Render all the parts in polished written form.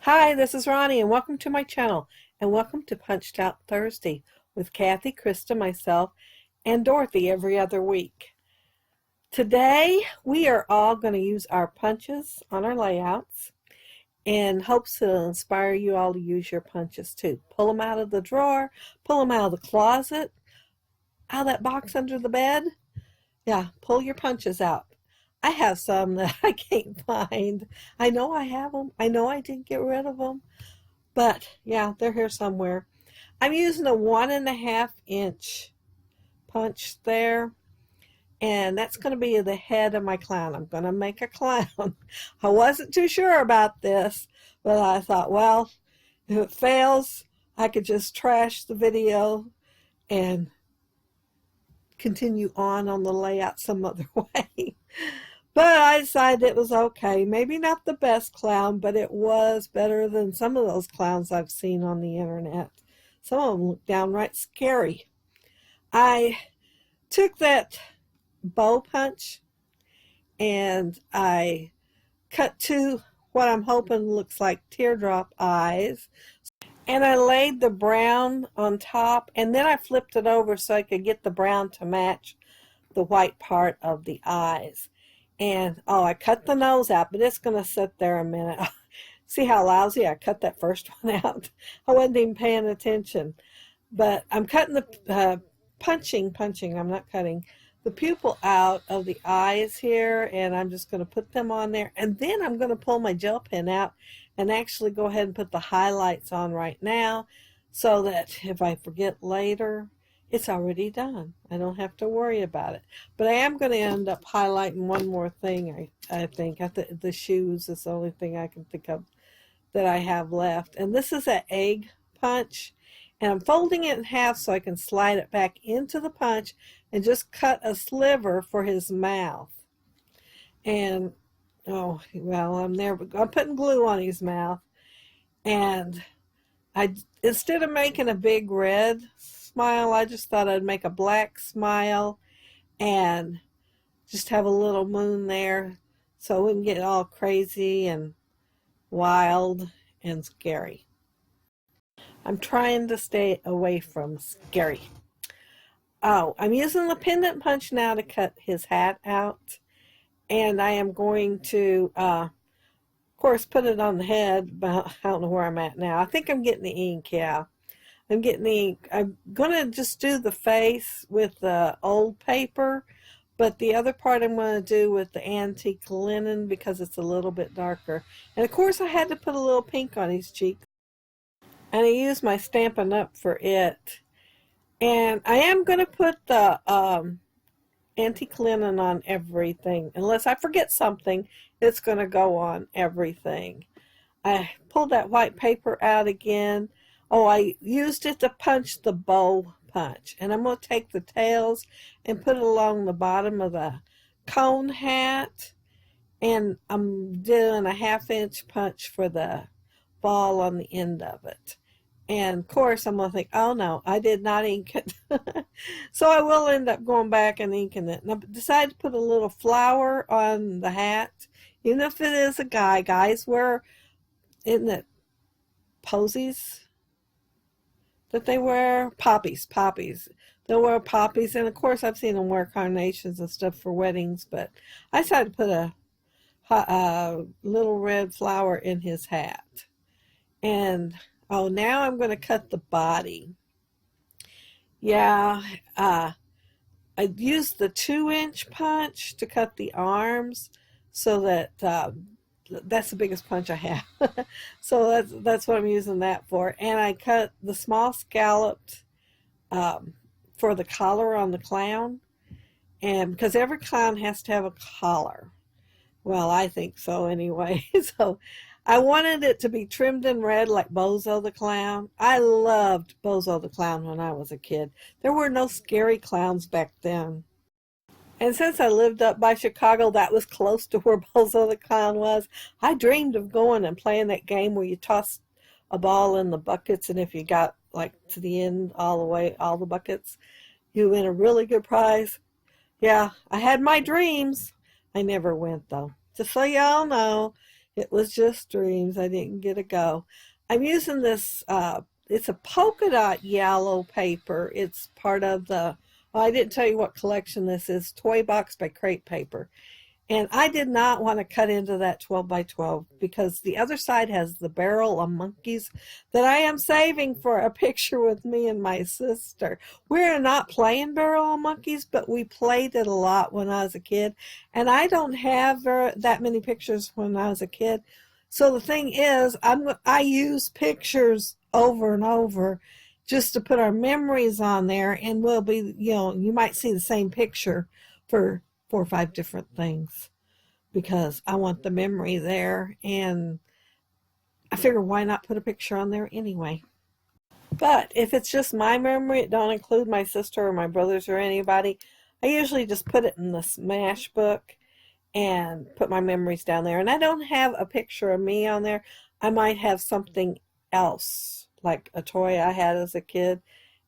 Hi, this is Ronnie, and welcome to my channel, and welcome to Punched Out Thursday with Kathy, Krista, myself, and Dorothy every other week. Today, we are all going to use our punches on our layouts in hopes to inspire you all to use your punches too. Pull them out of the drawer, pull them out of the closet, out of that box under the bed. Yeah, pull your punches out. I have some that I can't find. I know I have them. I know I didn't get rid of them. But yeah, they're here somewhere. I'm using a 1.5 inch punch there. And that's going to be the head of my clown. I'm going to make a clown. I wasn't too sure about this, but I thought, well, if it fails, I could just trash the video and continue on the layout some other way. But I decided it was okay. Maybe not the best clown, but it was better than some of those clowns I've seen on the internet. Some of them look downright scary. I took that bow punch and I cut two what I'm hoping looks like teardrop eyes. And I laid the brown on top, and then I flipped it over so I could get the brown to match the white part of the eyes. And, oh, I cut the nose out, but it's going to sit there a minute. See how lousy I cut that first one out? I wasn't even paying attention. But I'm cutting the, punching, I'm not cutting, the pupil out of the eyes here, and I'm just going to put them on there. And then I'm going to pull my gel pen out and actually go ahead and put the highlights on right now so that if I forget later, it's already done. I don't have to worry about it. But I am going to end up highlighting one more thing, I think. The shoes is the only thing I can think of that I have left. And this is an egg punch. And I'm folding it in half so I can slide it back into the punch and just cut a sliver for his mouth. And, oh, well, I'm putting glue on his mouth. And instead of making a big red smile, I just thought I'd make a black smile and just have a little moon there so it wouldn't get all crazy and wild and scary. I'm trying to stay away from scary. Oh, I'm using the pendant punch now to cut his hat out. And I am going to, of course, put it on the head, but I don't know where I'm at now. I think I'm getting the ink, yeah. I'm getting the ink. I'm going to just do the face with the old paper, but the other part I'm going to do with the antique linen because it's a little bit darker. And, of course, I had to put a little pink on his cheeks. And I used my Stampin' Up! For it. And I am going to put the antique linen on everything. Unless I forget something, it's going to go on everything. I pulled that white paper out again. Oh, I used it to punch the bow punch. And I'm going to take the tails and put it along the bottom of the cone hat. And I'm doing a 1/2 inch punch for the ball on the end of it. And of course I'm going to think, oh no, I did not ink it. So I will end up going back and inking it. And I decided to put a little flower on the hat. Even if it is a guy, guys wear, isn't it posies that they wear? Poppies. They'll wear poppies. And of course I've seen them wear carnations and stuff for weddings. But I decided to put a little red flower in his hat. And oh, now I'm going to cut the body. Yeah, I used the 2-inch punch to cut the arms so that that's the biggest punch I have. So that's what I'm using that for. And I cut the small scalloped for the collar on the clown. And because every clown has to have a collar. Well, I think so anyway. So I wanted it to be trimmed in red like Bozo the Clown. I loved Bozo the Clown when I was a kid. There were no scary clowns back then. And since I lived up by Chicago, that was close to where Bozo the Clown was. I dreamed of going and playing that game where you toss a ball in the buckets, and if you got like to the end all the way, all the buckets, you win a really good prize. Yeah, I had my dreams. I never went though. Just so y'all know, It was just dreams. I didn't get to go. I'm using this, it's a polka dot yellow paper. It's part of the, well, I didn't tell you what collection this is, Toy Box by Crate Paper. And I did not want to cut into that 12 by 12 because the other side has the barrel of monkeys that I am saving for a picture with me and my sister. We're not playing barrel of monkeys, but we played it a lot when I was a kid. And I don't have that many pictures when I was a kid. So the thing is, I use pictures over and over just to put our memories on there, and we'll be, you might see the same picture for 4 or 5 different things because I want the memory there, and I figure why not put a picture on there anyway. But if it's just my memory, it don't include my sister or my brothers or anybody, I usually just put it in the Smash book and put my memories down there. And I don't have a picture of me on there. I might have something else, like a toy I had as a kid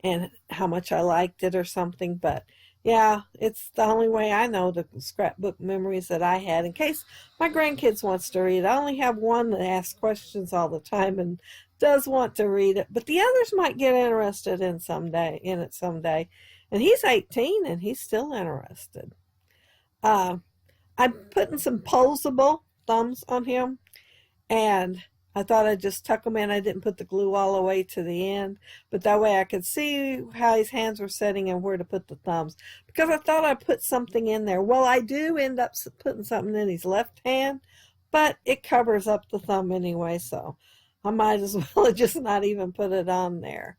and how much I liked it or something. But yeah, it's the only way I know the scrapbook memories that I had in case my grandkids wants to read. I only have one that asks questions all the time and does want to read it, but the others might get interested in it someday. And he's 18 and he's still interested. I'm putting some posable thumbs on him, and I thought I'd just tuck them in. I didn't put the glue all the way to the end, but that way I could see how his hands were setting and where to put the thumbs, because I thought I'd put something in there. Well, I do end up putting something in his left hand, but it covers up the thumb anyway, so I might as well just not even put it on there.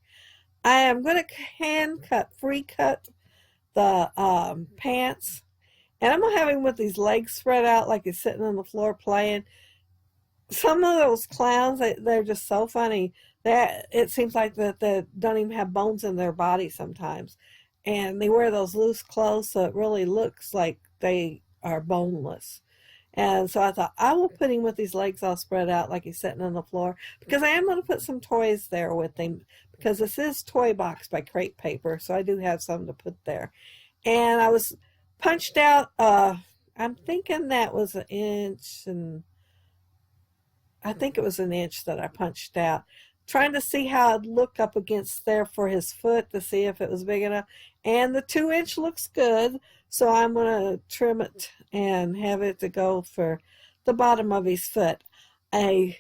I am going to free cut the pants, and I'm going to have him with these legs spread out like he's sitting on the floor playing. Some of those clowns, they're just so funny that it seems like that they don't even have bones in their body sometimes. And they wear those loose clothes, so it really looks like they are boneless. And so I thought, I will put him with these legs all spread out like he's sitting on the floor, because I am going to put some toys there with him, because this is Toy Box by Crate Paper, so I do have some to put there. And I was punched out, I'm thinking that was an inch, and I think it was an inch that I punched out, trying to see how I'd look up against there for his foot to see if it was big enough. And the 2-inch looks good, so I'm going to trim it and have it to go for the bottom of his foot. I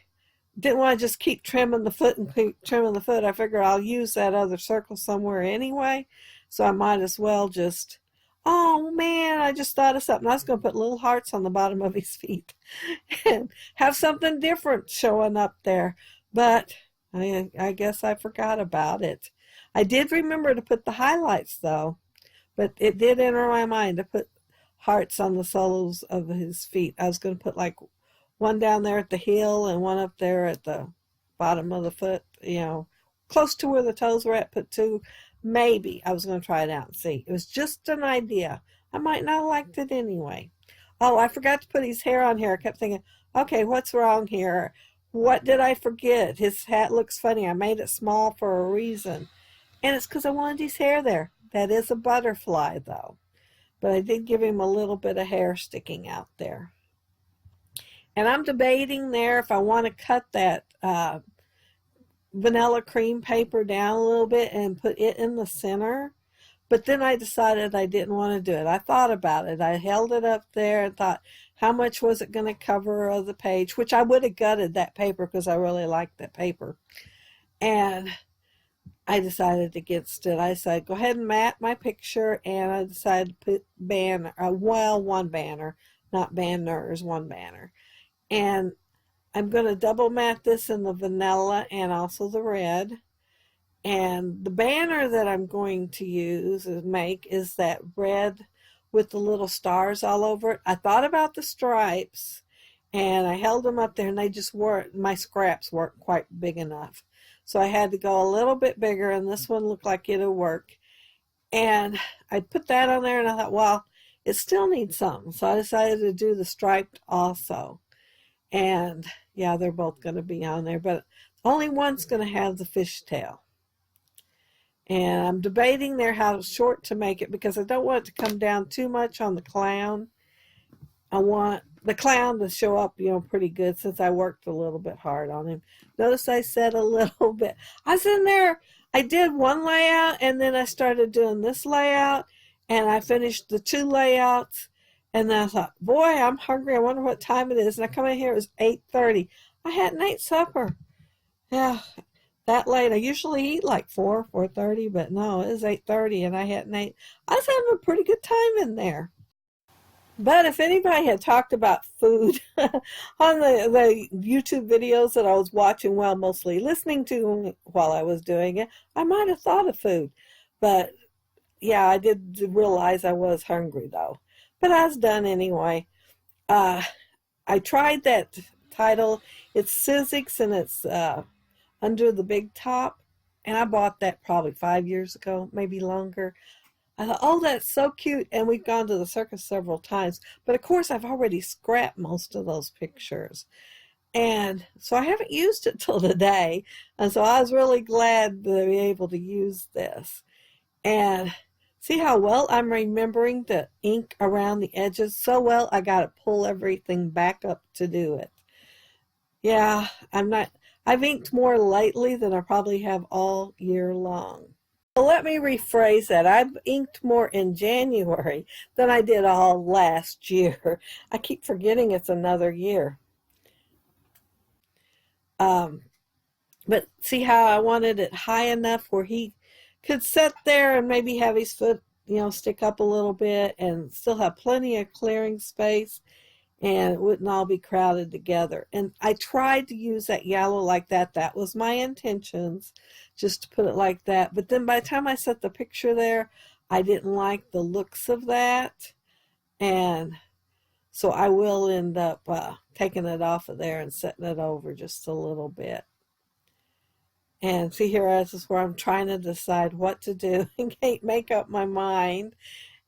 didn't want to just keep trimming the foot and keep trimming the foot. I figure I'll use that other circle somewhere anyway, so I might as well just, oh man, I just thought of something. I was going to put little hearts on the bottom of his feet and have something different showing up there. But I guess I forgot about it. I did remember to put the highlights though, but it did enter my mind to put hearts on the soles of his feet. I was going to put like one down there at the heel and one up there at the bottom of the foot, close to where the toes were at, put 2. Maybe I was going to try it out and see. It was just an idea. I might not have liked it anyway. Oh, I forgot to put his hair on here. I kept thinking, okay, what's wrong here? What did I forget? His hat looks funny. I made it small for a reason. And it's because I wanted his hair there. That is a butterfly, though. But I did give him a little bit of hair sticking out there. And I'm debating there if I want to cut that vanilla cream paper down a little bit and put it in the center, but then I decided I didn't want to do it. I thought about it. I held it up there and thought, how much was it going to cover of the page, which I would have gutted that paper because I really liked that paper. And I decided against it. I said, go ahead and mat my picture, and I decided to put one banner, not banners, one banner. And I'm going to double mat this in the vanilla and also the red. And the banner that I'm going to use is that red with the little stars all over it. I thought about the stripes, and I held them up there, and they just weren't, my scraps weren't quite big enough. So I had to go a little bit bigger, and this one looked like it'll work. And I put that on there, and I thought, well, it still needs something. So I decided to do the striped also. And yeah, they're both going to be on there, but only one's going to have the fishtail. And I'm debating there how short to make it, because I don't want it to come down too much on the clown. I want the clown to show up, pretty good since I worked a little bit hard on him. Notice I said a little bit. I was in there, I did one layout and then I started doing this layout and I finished the two layouts and then I thought, boy, I'm hungry. I wonder what time it is. And I come in here, it was 8:30. I hadn't ate supper. Yeah, that late. I usually eat like 4:30, but no, it was 8:30 and I hadn't ate. I was having a pretty good time in there. But if anybody had talked about food on the YouTube videos that I was watching, well, mostly listening to while I was doing it, I might have thought of food. But yeah, I did realize I was hungry though. But I was done anyway. Uh, I tried that title. It's Sizzix and it's Under the Big Top. And I bought that probably 5 years ago, maybe longer. I thought, oh, that's so cute. And we've gone to the circus several times. But of course, I've already scrapped most of those pictures. And so I haven't used it till today. And so I was really glad to be able to use this. And see how well I'm remembering the ink around the edges? So well, I got to pull everything back up to do it. Yeah, I've inked more lately than I probably have all year long. Well, let me rephrase that. I've inked more in January than I did all last year. I keep forgetting it's another year. Um, but see how I wanted it high enough where he could sit there and maybe have his foot, stick up a little bit and still have plenty of clearing space and it wouldn't all be crowded together. And I tried to use that yellow like that. That was my intentions, just to put it like that. But then by the time I set the picture there, I didn't like the looks of that. And so I will end up taking it off of there and setting it over just a little bit. And see here, this is where I'm trying to decide what to do and can't make up my mind.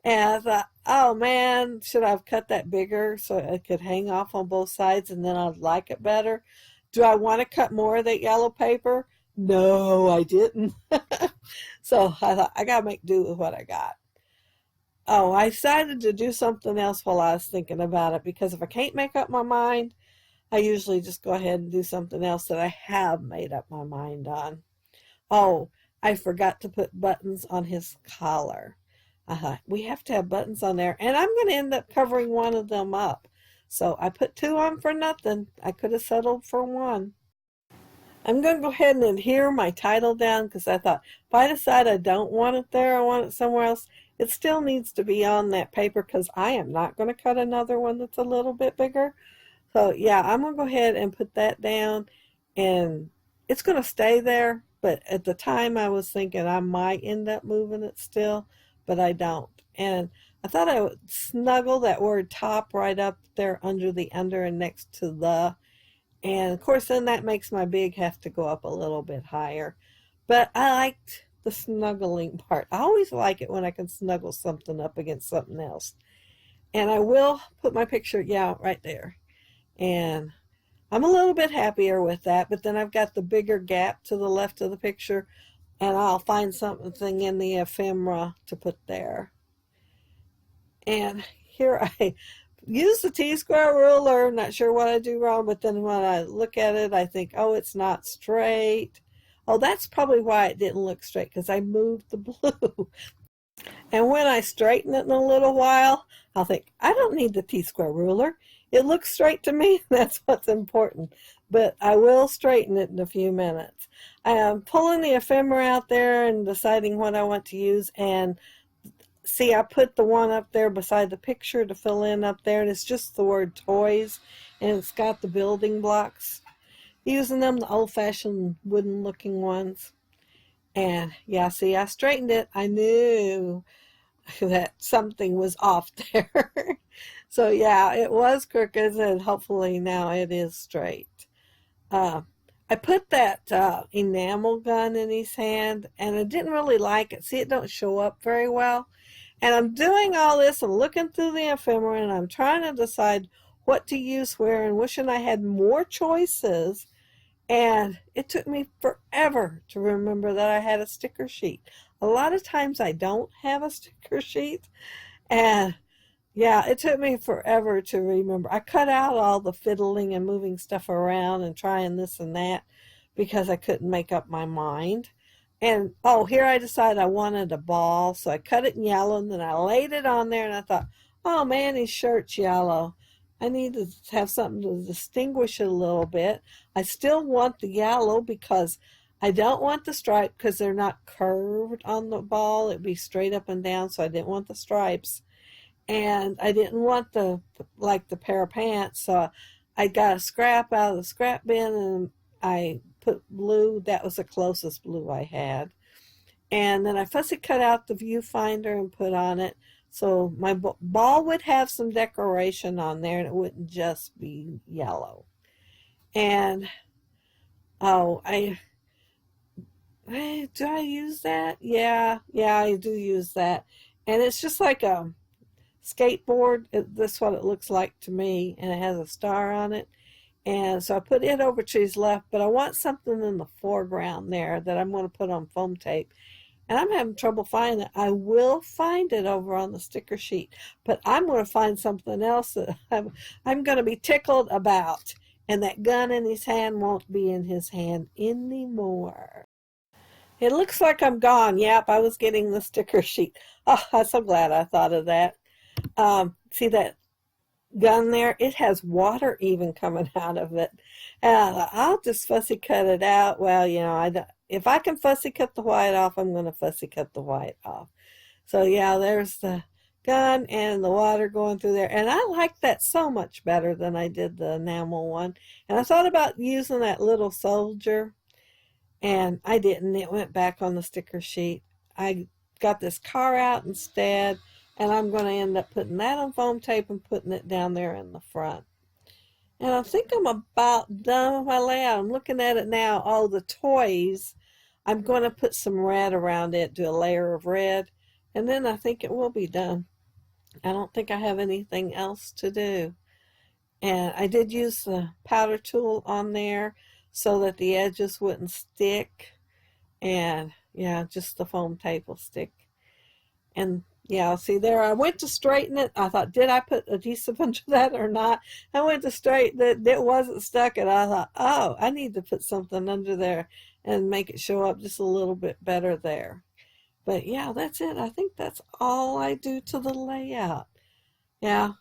And I thought, oh man, should I have cut that bigger so it could hang off on both sides and then I'd like it better? Do I want to cut more of that yellow paper? No, I didn't. So I thought, I got to make do with what I got. Oh, I decided to do something else while I was thinking about it because if I can't make up my mind, I usually just go ahead and do something else that I have made up my mind on. Oh, I forgot to put buttons on his collar. We have to have buttons on there, and I'm going to end up covering one of them up. So I put two on for nothing. I could have settled for one. I'm going to go ahead and adhere my title down because I thought if I decide I don't want it there, I want it somewhere else, it still needs to be on that paper because I am not going to cut another one that's a little bit bigger. So yeah, I'm going to go ahead and put that down and it's going to stay there. But at the time I was thinking I might end up moving it still, but I don't. And I thought I would snuggle that word top right up there under the under and next to the. And of course then that makes my big have to go up a little bit higher. But I liked the snuggling part. I always like it when I can snuggle something up against something else. And I will put my picture, yeah, right there. And I'm a little bit happier with that, but then I've got the bigger gap to the left of the picture and I'll find something in the ephemera to put there. And here I use the T-square ruler, not sure what I do wrong, but then when I look at it, I think, oh, it's not straight. Oh, that's probably why it didn't look straight, because I moved the blue. And when I straighten it in a little while, I'll think, I don't need the T-square ruler. It looks straight to me. That's what's important. But I will straighten it in a few minutes. I am pulling the ephemera out there and deciding what I want to use. And see, I put the one up there beside the picture to fill in up there. And it's just the word toys. And it's got the building blocks. Using them, the old-fashioned wooden-looking ones. And yeah, see, I straightened it. I knew that something was off there. So yeah, it was crooked and hopefully now it is straight. I put that enamel gun in his hand and I didn't really like it. See, it don't show up very well. And I'm doing all this and looking through the ephemera and I'm trying to decide what to use where and wishing I had more choices. And it took me forever to remember that I had a sticker sheet. A lot of times I don't have a sticker sheet. And Yeah, it took me forever to remember. I cut out all the fiddling and moving stuff around and trying this and that because I couldn't make up my mind. And oh, here I decided I wanted a ball, so I cut it in yellow and then I laid it on there and I thought, oh man, his shirt's yellow. I need to have something to distinguish it a little bit. I still want the yellow because I don't want the stripe because they're not curved on the ball. It'd be straight up and down, so I didn't want the stripes. And I didn't want the pair of pants, so I got a scrap out of the scrap bin and I put blue. That was the closest blue I had. And then I fussy cut out the viewfinder and put on it so my ball would have some decoration on there and it wouldn't just be yellow. And oh, do I use that? Yeah, I do use that. And it's just like a skateboard. That's what it looks like to me, and it has a star on it. And so I put it over to his left, but I want something in the foreground there that I'm going to put on foam tape. And I'm having trouble finding it. I will find it over on the sticker sheet, but I'm going to find something else that I'm going to be tickled about. And that gun in his hand won't be in his hand anymore. It looks like I'm gone. Yep, I was getting the sticker sheet. Oh, I'm so glad I thought of that. See that gun there? It has water even coming out of it. And I'll just fussy cut it out. Well, you know, if I can fussy cut the white off, I'm going to fussy cut the white off. So yeah, there's the gun and the water going through there. And I like that so much better than I did the enamel one. And I thought about using that little soldier, and I didn't. It went back on the sticker sheet. I got this car out instead, and I'm going to end up putting that on foam tape and putting it down there in the front. And I think I'm about done with my layout. I'm looking at it now. Oh, the toys. I'm going to put some red around it, do a layer of red, and then I think it will be done. I don't think I have anything else to do. And I did use the powder tool on there so that the edges wouldn't stick. And yeah, just the foam tape will stick. And yeah, see there, I went to straighten it. I thought, did I put adhesive under that or not? I went to straighten it. It wasn't stuck. And I thought, oh, I need to put something under there and make it show up just a little bit better there. But yeah, that's it. I think that's all I do to the layout. Yeah.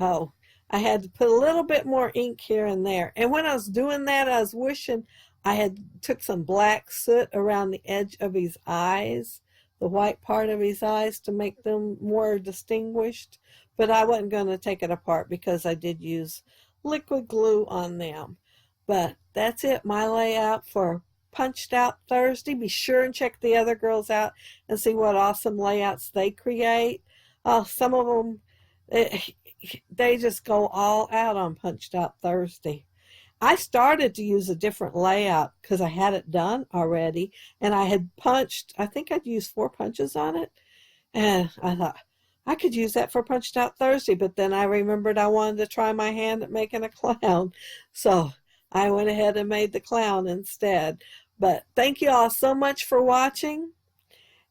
Oh, I had to put a little bit more ink here and there. And when I was doing that, I was wishing I had took some black soot around the edge of his eyes, the white part of his eyes, to make them more distinguished. But I wasn't going to take it apart because I did use liquid glue on them. But that's it, my layout for Punched Out Thursday. Be sure and check the other girls out and see what awesome layouts they create. Some of them, they just go all out on Punched Out Thursday. I started to use a different layout because I had it done already, and I had punched, I think I'd used 4 punches on it, and I thought I could use that for Punched Out Thursday, but then I remembered I wanted to try my hand at making a clown, so I went ahead and made the clown instead. But thank you all so much for watching,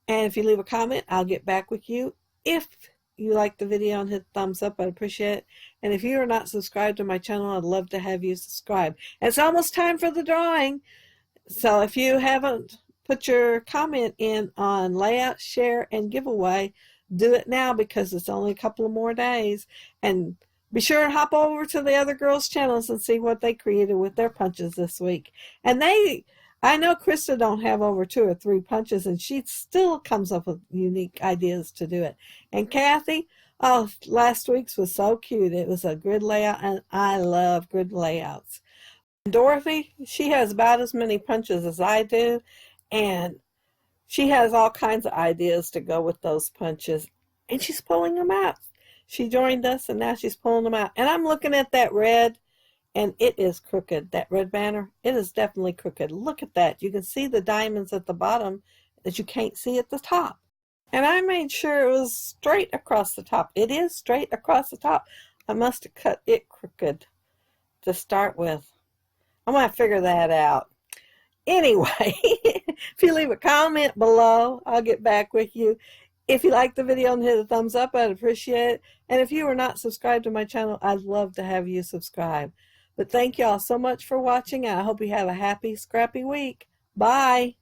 and if you leave a comment, I'll get back with you. If you like the video and hit thumbs up, I'd appreciate it. And if you are not subscribed to my channel, I'd love to have you subscribe. It's almost time for the drawing. So if you haven't put your comment in on layout, share, and giveaway, do it now because it's only a couple of more days. And be sure to hop over to the other girls' channels and see what they created with their punches this week. And I know Krista don't have over 2 or 3 punches, and she still comes up with unique ideas to do it. And Kathy, oh, last week's was so cute. It was a grid layout, and I love grid layouts. And Dorothy, she has about as many punches as I do, and she has all kinds of ideas to go with those punches, and she's pulling them out. She joined us, and now she's pulling them out. And I'm looking at that red, and it is crooked. That red banner, it is definitely crooked. Look at that. You can see the diamonds at the bottom that you can't see at the top. And I made sure it was straight across the top. It is straight across the top. I must have cut it crooked to start with. I'm going to figure that out. Anyway, if you leave a comment below, I'll get back with you. If you like the video and hit a thumbs up, I'd appreciate it. And if you are not subscribed to my channel, I'd love to have you subscribe. But thank you all so much for watching. I hope you have a happy, scrappy week. Bye.